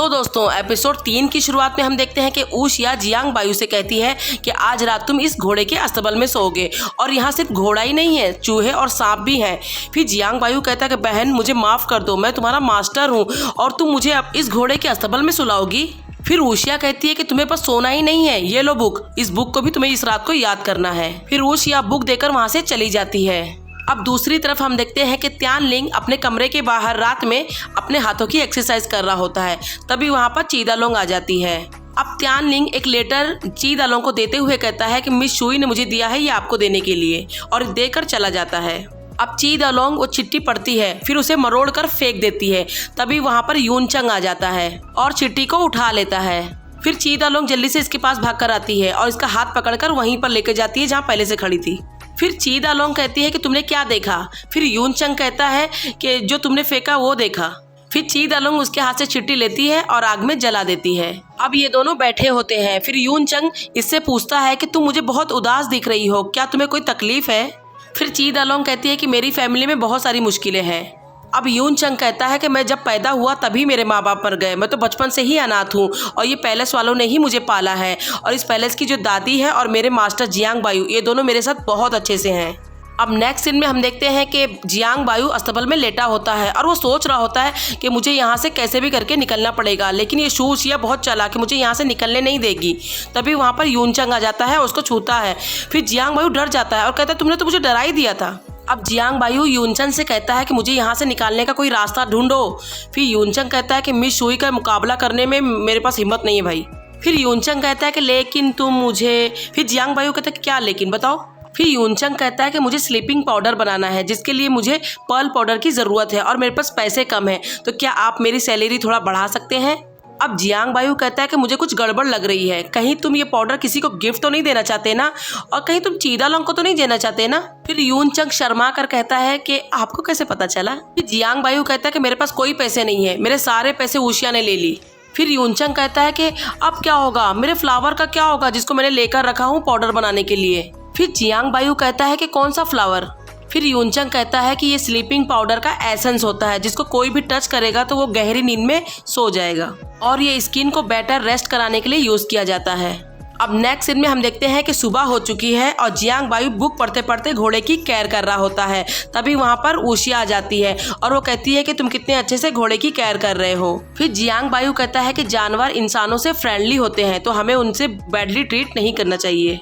तो दोस्तों एपिसोड 3 की शुरुआत में हम देखते हैं कि ऊशिया जियांग बायू से कहती है कि आज रात तुम इस घोड़े के अस्तबल में सोओगे और यहाँ सिर्फ घोड़ा ही नहीं है, चूहे और सांप भी हैं। फिर जियांग बायू कहता है कि बहन मुझे माफ़ कर दो, मैं तुम्हारा मास्टर हूँ और तुम मुझे अब इस घोड़े के अस्तबल में सुलाओगी। फिर ऊशिया कहती है कि तुम्हें बस सोना ही नहीं है, ये लो बुक, इस बुक को भी तुम्हें इस रात को याद करना है। फिर ऊशिया बुक देकर वहाँ से चली जाती है। अब दूसरी तरफ हम देखते हैं कि त्यान लिंग अपने कमरे के बाहर रात में अपने हाथों की एक्सरसाइज कर रहा होता है। तभी वहाँ पर चीदालोंग आ जाती है। अब त्यान लिंग एक लेटर चीदालोंग को देते हुए कहता है कि मिस शुई ने मुझे दिया है ये आपको देने के लिए, और देकर चला जाता है। अब चीदालोंग वो चिट्ठी पढ़ती है, फिर उसे मरोड़ कर फेंक देती है। तभी वहाँ पर यूनचंग आ जाता है और चिट्ठी को उठा लेता है। फिर चीदालोंग जल्दी से इसके पास भाग कर आती है और इसका हाथ पकड़कर वहीं पर लेकर जाती है जहाँ पहले से खड़ी थी। फिर चीदालोंग कहती है कि तुमने क्या देखा? फिर यूनचंग कहता है कि जो तुमने फेंका वो देखा। फिर चीदालोंग उसके हाथ से चिट्ठी लेती है और आग में जला देती है। अब ये दोनों बैठे होते हैं। फिर यूनचंग इससे पूछता है कि तुम मुझे बहुत उदास दिख रही हो, क्या तुम्हें कोई तकलीफ है? फिर चीदालोंग कहती है कि मेरी फैमिली में बहुत सारी मुश्किलें हैं। अब यूनचंग कहता है कि मैं जब पैदा हुआ तभी मेरे माँ बाप मर गए, मैं तो बचपन से ही अनाथ हूँ और ये पैलेस वालों ने ही मुझे पाला है। और इस पैलेस की जो दादी है और मेरे मास्टर जियांग बायू, ये दोनों मेरे साथ बहुत अच्छे से हैं। अब नेक्स्ट सीन में हम देखते हैं कि जियांग बायू अस्तबल में लेटा होता है और वो सोच रहा होता है कि मुझे यहाँ से कैसे भी करके निकलना पड़ेगा, लेकिन ये ऊशिया बहुत चालाक है, मुझे यहाँ से निकलने नहीं देगी। तभी वहाँ पर यूनचंग आ जाता है, उसको छूता है। फिर जियांग बायू डर जाता है और कहता है तुमने तो मुझे डरा ही दिया था। अब जियांग बायू यूनचंग से कहता है कि मुझे यहाँ से निकालने का कोई रास्ता ढूंढो। फिर यूनचंग कहता है कि मिस शुई का मुकाबला करने में मेरे पास हिम्मत नहीं है भाई। फिर यूनचंग कहता है कि लेकिन तुम मुझे, फिर जियांग बायू कहता है क्या लेकिन बताओ। फिर यूनचंग कहता है कि मुझे स्लीपिंग पाउडर बनाना है जिसके लिए मुझे पर्ल पाउडर की ज़रूरत है और मेरे पास पैसे कम हैं, तो क्या आप मेरी सैलरी थोड़ा बढ़ा सकते हैं? अब जियांग बायू कहता है कि मुझे कुछ गड़बड़ लग रही है, कहीं तुम ये पाउडर किसी को गिफ्ट तो नहीं देना चाहते ना, और कहीं तुम चीदालोंग को तो नहीं देना चाहते ना? फिर यूनचंग शर्मा कर कहता है कि आपको कैसे पता चला? फिर जियांग बायू कहता है कि मेरे पास कोई पैसे नहीं है, मेरे सारे पैसे ऊशिया ने ले ली। फिर यूनचंग कहता है कि अब क्या होगा, मेरे फ्लावर का क्या होगा जिसको मैंने लेकर रखा हूँ पाउडर बनाने के लिए? फिर जियांग बायू कहता है कि कौन सा फ्लावर? फिर यूनचंग कहता है कि ये स्लीपिंग पाउडर का एसेंस होता है जिसको कोई भी टच करेगा तो वो गहरी नींद में सो जाएगा और ये स्किन को बेटर रेस्ट कराने के लिए यूज किया जाता है। अब नेक्स्ट सीन में हम देखते हैं कि सुबह हो चुकी है और जियांग बायू बुक पढ़ते पढ़ते घोड़े की केयर कर रहा होता है। तभी वहाँ पर ऊशिया आ जाती है और वो कहती है कि तुम कितने अच्छे से घोड़े की केयर कर रहे हो। फिर जियांग बायू कहता है कि जानवर इंसानों से फ्रेंडली होते हैं तो हमें उनसे बैडली ट्रीट नहीं करना चाहिए।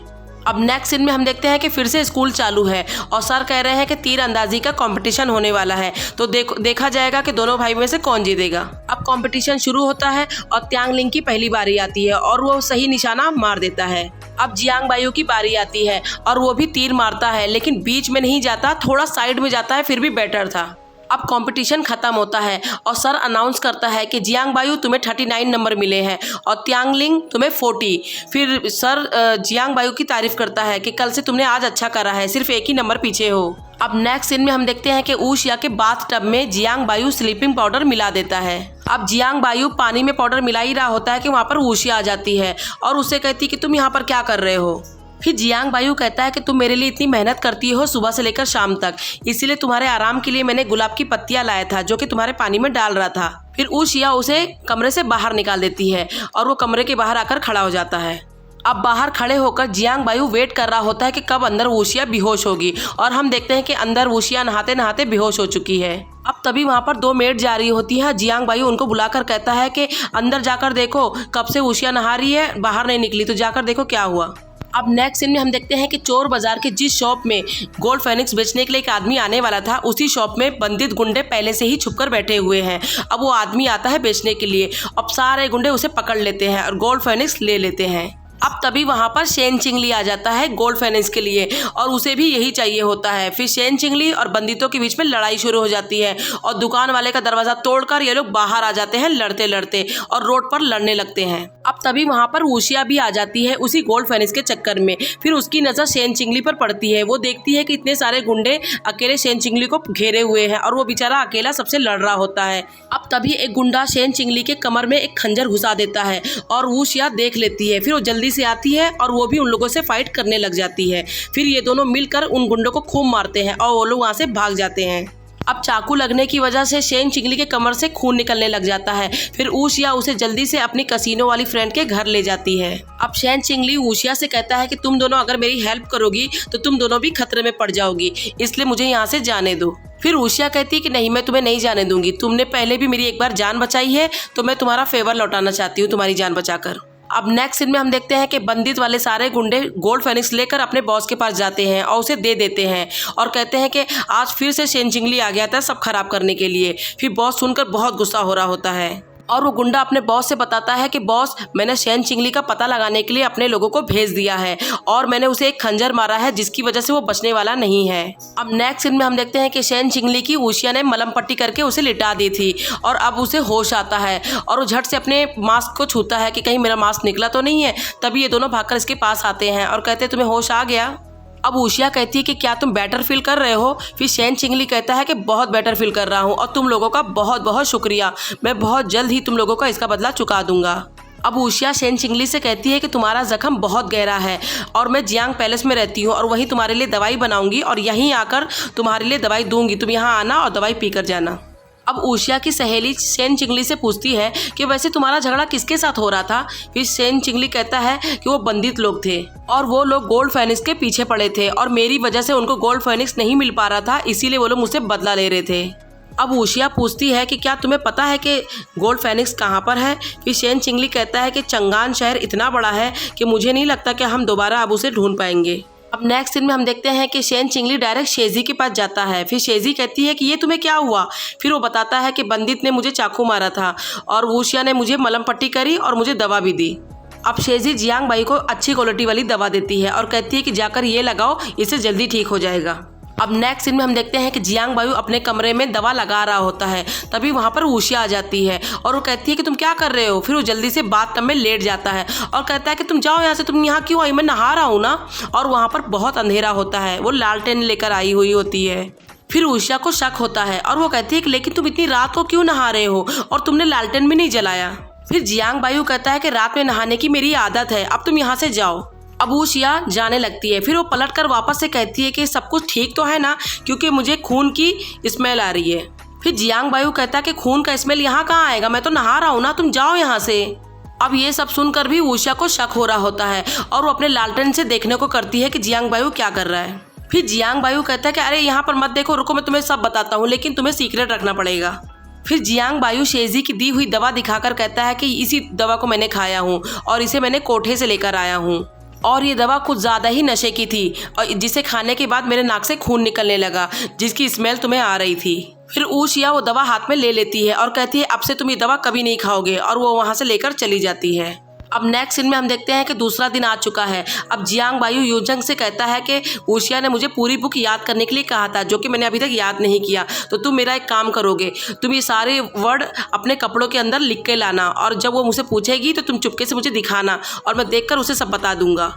अब नेक्स्ट सीन में हम देखते हैं कि फिर से स्कूल चालू है और सर कह रहे हैं कि तीर अंदाजी का कंपटीशन होने वाला है, तो देखा जाएगा कि दोनों भाई में से कौन जीतेगा। अब कंपटीशन शुरू होता है और त्यान लिंग की पहली बारी आती है और वो सही निशाना मार देता है। अब जियांग बायू की बारी आती है और वो भी तीर मारता है, लेकिन बीच में नहीं जाता, थोड़ा साइड में जाता है, फिर भी बेटर था। अब कंपटीशन खत्म होता है और सर अनाउंस करता है कि जियांग बायू तुम्हें 39 नंबर मिले हैं और त्यान लिंग तुम्हें 40। फिर सर जियांग बायू की तारीफ करता है कि कल से तुमने आज अच्छा करा है, सिर्फ एक ही नंबर पीछे हो। अब नेक्स्ट सीन में हम देखते हैं कि ऊशिया के बाथ टब में जियांग बायू स्लीपिंग पाउडर मिला देता है। अब जियांग बायू पानी में पाउडर मिला ही रहा होता है कि वहाँ पर ऊशिया आ जाती है और उससे कहती है कि तुम यहाँ पर क्या कर रहे हो? फिर जियांग बायू कहता है कि तुम मेरे लिए इतनी मेहनत करती हो सुबह से लेकर शाम तक, इसीलिए तुम्हारे आराम के लिए मैंने गुलाब की पत्तियां लाया था जो कि तुम्हारे पानी में डाल रहा था। फिर ऊशिया उसे कमरे से बाहर निकाल देती है और वो कमरे के बाहर आकर खड़ा हो जाता है। अब बाहर खड़े होकर जियांग बायू वेट कर रहा होता है कि कब अंदर ऊशिया बेहोश होगी और हम देखते हैं कि अंदर ऊशिया नहाते नहाते बेहोश हो चुकी है। अब तभी वहाँ पर 2 मेड जा रही होती है। जियांग बायू उनको बुलाकर कहता है कि अंदर जाकर देखो, कब से ऊशिया नहा रही है, बाहर नहीं निकली, तो जाकर देखो क्या हुआ। अब नेक्स्ट सीन में हम देखते हैं कि चोर बाजार के जिस शॉप में गोल्ड फेनिक्स बेचने के लिए एक आदमी आने वाला था, उसी शॉप में बंदित गुंडे पहले से ही छुपकर बैठे हुए हैं। अब वो आदमी आता है बेचने के लिए, अब सारे गुंडे उसे पकड़ लेते हैं और गोल्ड फेनिक्स ले लेते हैं। अब तभी वहाँ पर शेन चिंगली आ जाता है गोल्ड फेनिक्स के लिए और उसे भी यही चाहिए होता है। फिर शेन चिंगली और बंदितों के बीच में लड़ाई शुरू हो जाती है और दुकान वाले का दरवाजा तोड़कर ये लोग बाहर आ जाते हैं लड़ते लड़ते और रोड पर लड़ने लगते हैं। अब तभी वहाँ पर ऊशिया भी आ जाती है उसी गोल्ड फेनिक्स के चक्कर में। फिर उसकी नज़र शेन चिंगली पर पड़ती है। वो देखती है कि इतने सारे गुंडे अकेले शेन चिंगली को घेरे हुए हैं और वो बेचारा अकेला सबसे लड़ रहा होता है। अब तभी एक गुंडा शेन चिंगली के कमर में एक खंजर घुसा देता है और ऊशिया देख लेती है। फिर वो जल्दी से आती है और वो भी उन लोगों से फाइट करने लग जाती है। फिर ये दोनों मिलकर उन गुंडों को खूब मारते हैं और वो लोग वहाँ से भाग जाते हैं। अब चाकू लगने की वजह से शेन चिंगली के कमर से खून निकलने लग जाता है। फिर ऊशिया उसे जल्दी से अपनी कसीनो वाली फ्रेंड के घर ले जाती है। अब शेन चिंगली ऊशिया से कहता है कि तुम दोनों अगर मेरी हेल्प करोगी तो तुम दोनों भी खतरे में पड़ जाओगी, इसलिए मुझे यहाँ से जाने दो। फिर ऊशिया कहती है कि नहीं, मैं तुम्हें नहीं जाने दूंगी, तुमने पहले भी मेरी एक बार जान बचाई है तो मैं तुम्हारा फेवर लौटाना चाहती हूँ, तुम्हारी जान बचाकर। अब नेक्स्ट सीन में हम देखते हैं कि बंदित वाले सारे गुंडे गोल्ड फेनिक्स लेकर अपने बॉस के पास जाते हैं और उसे दे देते हैं और कहते हैं कि आज फिर से शेन चिंगली आ गया था सब खराब करने के लिए। फिर बॉस सुनकर बहुत गुस्सा हो रहा होता है और वो गुंडा अपने बॉस से बताता है कि बॉस, मैंने शेन चिंगली का पता लगाने के लिए अपने लोगों को भेज दिया है और मैंने उसे एक खंजर मारा है जिसकी वजह से वो बचने वाला नहीं है। अब नेक्स्ट सीन में हम देखते हैं कि शेन चिंगली की ऊशिया ने मलम पट्टी करके उसे लिटा दी थी और अब उसे होश आता है और वो झट से अपने मास्क को छूता है कि कहीं मेरा मास्क निकला तो नहीं है। तभी ये दोनों भागकर इसके पास आते हैं और कहते हैं तुम्हें होश आ गया। अब ऊशिया कहती है कि क्या तुम बेटर फील कर रहे हो? फिर शेन चिंगली कहता है कि बहुत बेटर फील कर रहा हूँ और तुम लोगों का बहुत बहुत शुक्रिया, मैं बहुत जल्द ही तुम लोगों का इसका बदला चुका दूंगा। अब ऊशिया शेन चिंगली से कहती है कि तुम्हारा जख्म बहुत गहरा है और मैं जियांग पैलेस में रहती हूँ और वहीं तुम्हारे लिए दवाई बनाऊंगी और यहीं आकर तुम्हारे लिए दवाई दूंगी, तुम यहाँ आना और दवाई पी कर जाना। अब ऊशिया की सहेली शेन चिंगली से पूछती है कि वैसे तुम्हारा झगड़ा किसके साथ हो रहा था? फिर शेन चिंगली कहता है कि वो बंदित लोग थे और वो लोग गोल्ड फेनिक्स के पीछे पड़े थे और मेरी वजह से उनको गोल्ड फेनिक्स नहीं मिल पा रहा था, इसीलिए वो लोग मुझसे बदला ले रहे थे। अब ऊशिया पूछती है कि क्या तुम्हें पता है कि गोल्ड फेनिक्स कहाँ पर है? फिर शेन चिंगली कहता है कि चंगान शहर इतना बड़ा है कि मुझे नहीं लगता कि हम दोबारा अब उसे ढूंढ पाएंगे। अब नेक्स्ट सीन में हम देखते हैं कि शेन चिंगली डायरेक्ट शेजी के पास जाता है। फिर शेजी कहती है कि ये तुम्हें क्या हुआ? फिर वो बताता है कि बंदित ने मुझे चाकू मारा था और ऊशिया ने मुझे मलम पट्टी करी और मुझे दवा भी दी। अब शेजी जियांग बाई को अच्छी क्वालिटी वाली दवा देती है और कहती है कि जाकर ये लगाओ, इससे जल्दी ठीक हो जाएगा। अब नेक्स्ट सीन में हम देखते हैं कि जियांग बायू अपने कमरे में दवा लगा रहा होता है। तभी वहाँ पर ऊशिया आ जाती है और वो कहती है कि तुम क्या कर रहे हो? फिर वो जल्दी से बाथटब में लेट जाता है और कहता है कि तुम जाओ यहाँ से, तुम यहाँ क्यों आई? मैं नहा रहा हूँ ना। और वहाँ पर बहुत अंधेरा होता है, वो लालटेन लेकर आई हुई होती है। फिर ऊशिया को शक होता है और वो कहती है कि लेकिन तुम इतनी रात को क्यों नहा रहे हो और तुमने लालटेन भी नहीं जलाया। फिर जियांग बायू कहता है कि रात में नहाने की मेरी आदत है, अब तुम यहाँ से जाओ। अब ऊशिया जाने लगती है। फिर वो पलटकर वापस से कहती है कि सब कुछ ठीक तो है ना, क्योंकि मुझे खून की स्मेल आ रही है। फिर जियांग बायू कहता है कि खून का स्मेल यहाँ कहाँ आएगा, मैं तो नहा रहा हूँ ना, तुम जाओ यहाँ से। अब ये सब सुनकर भी ऊशिया को शक हो रहा होता है और वो अपने लालटेन से देखने को करती है कि जियांग बायू क्या कर रहा है। फिर जियांग बायू कहता है कि अरे यहाँ पर मत देखो, रुको मैं तुम्हें सब बताता हूँ, लेकिन तुम्हें सीक्रेट रखना पड़ेगा। फिर जियांग बायू शेजी की दी हुई दवा दिखाकर कहता है कि इसी दवा को मैंने खाया हूँ और इसे मैंने कोठे से लेकर आया हूँ और ये दवा कुछ ज़्यादा ही नशे की थी और जिसे खाने के बाद मेरे नाक से खून निकलने लगा, जिसकी स्मेल तुम्हें आ रही थी। फिर ऊशिया वो दवा हाथ में ले लेती है और कहती है अब से तुम ये दवा कभी नहीं खाओगे और वो वहाँ से लेकर चली जाती है। अब नेक्स्ट सीन में हम देखते हैं कि दूसरा दिन आ चुका है। अब जियांग बायू यूजंग से कहता है कि ऊशिया ने मुझे पूरी बुक याद करने के लिए कहा था, जो कि मैंने अभी तक याद नहीं किया, तो तुम मेरा एक काम करोगे, तुम ये सारे वर्ड अपने कपड़ों के अंदर लिख के लाना और जब वो मुझसे पूछेगी तो तुम चुपके से मुझे दिखाना और मैं देखकर उसे सब बता दूंगा।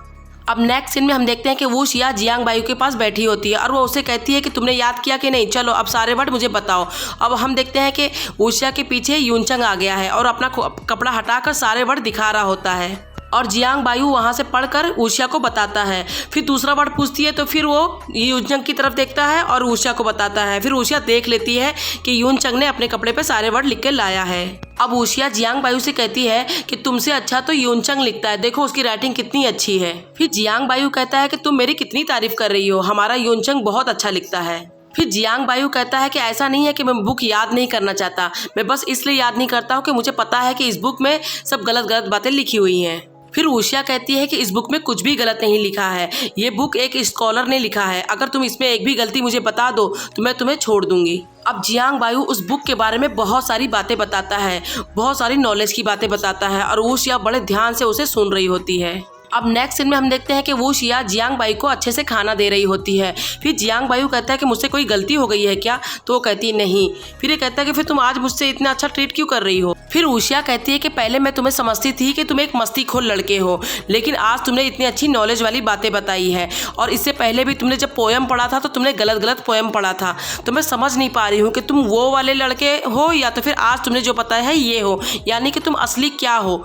अब नेक्स्ट सीन में हम देखते हैं कि ऊशिया जियांग बायू के पास बैठी होती है और वो उसे कहती है कि तुमने याद किया कि नहीं, चलो अब सारे वर्ड मुझे बताओ। अब हम देखते हैं कि ऊशिया के पीछे यूनचंग आ गया है और अपना कपड़ा हटाकर सारे वर्ड दिखा रहा होता है और जियांग बायू वहाँ से पढ़कर ऊशिया को बताता है। फिर दूसरा वर्ड पूछती है तो फिर वो यूनचंग की तरफ देखता है और ऊशिया को बताता है। फिर ऊशिया देख लेती है कि यूनचंग ने अपने कपड़े पे सारे वर्ड लिख के लाया है। अब ऊशिया जियांग बायू से कहती है कि तुमसे अच्छा तो यूनचंग लिखता है, देखो उसकी राइटिंग कितनी अच्छी है। फिर जियांग बायू कहता है कि तुम मेरी कितनी तारीफ कर रही हो, हमारा यूनचंग बहुत अच्छा लिखता है। फिर जियांग बायू कहता है कि ऐसा नहीं है कि मैं बुक याद नहीं करना चाहता, मैं बस इसलिए याद नहीं करता हूँ कि मुझे पता है कि इस बुक में सब गलत गलत बातें लिखी हुई हैं। फिर ऊशिया कहती है कि इस बुक में कुछ भी गलत नहीं लिखा है, ये बुक एक स्कॉलर ने लिखा है, अगर तुम इसमें एक भी गलती मुझे बता दो तो मैं तुम्हें छोड़ दूंगी। अब जियांग बायू उस बुक के बारे में बहुत सारी बातें बताता है, बहुत सारी नॉलेज की बातें बताता है और ऊशिया बड़े ध्यान से उसे सुन रही होती है। अब नेक्स्ट सीन में हम देखते हैं कि ऊशिया जियांग बायू को अच्छे से खाना दे रही होती है। फिर जियांग बायू कहता है कि मुझसे कोई गलती हो गई है क्या? तो वो कहती है नहीं। फिर ये कहता है कि फिर तुम आज मुझसे इतना अच्छा ट्रीट क्यों कर रही हो? फिर ऊशिया कहती है कि पहले मैं तुम्हें समझती थी कि तुम एक मस्तीखोर लड़के हो, लेकिन आज तुमने इतनी अच्छी नॉलेज वाली बातें बताई है और इससे पहले भी तुमने जब पोएम पढ़ा था तो तुमने गलत गलत पोएम पढ़ा था, तो मैं समझ नहीं पा रही हूँ कि तुम वो वाले लड़के हो या तो फिर आज तुमने जो बताया है ये हो, यानी कि तुम असली क्या हो,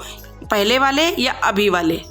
पहले वाले या अभी वाले।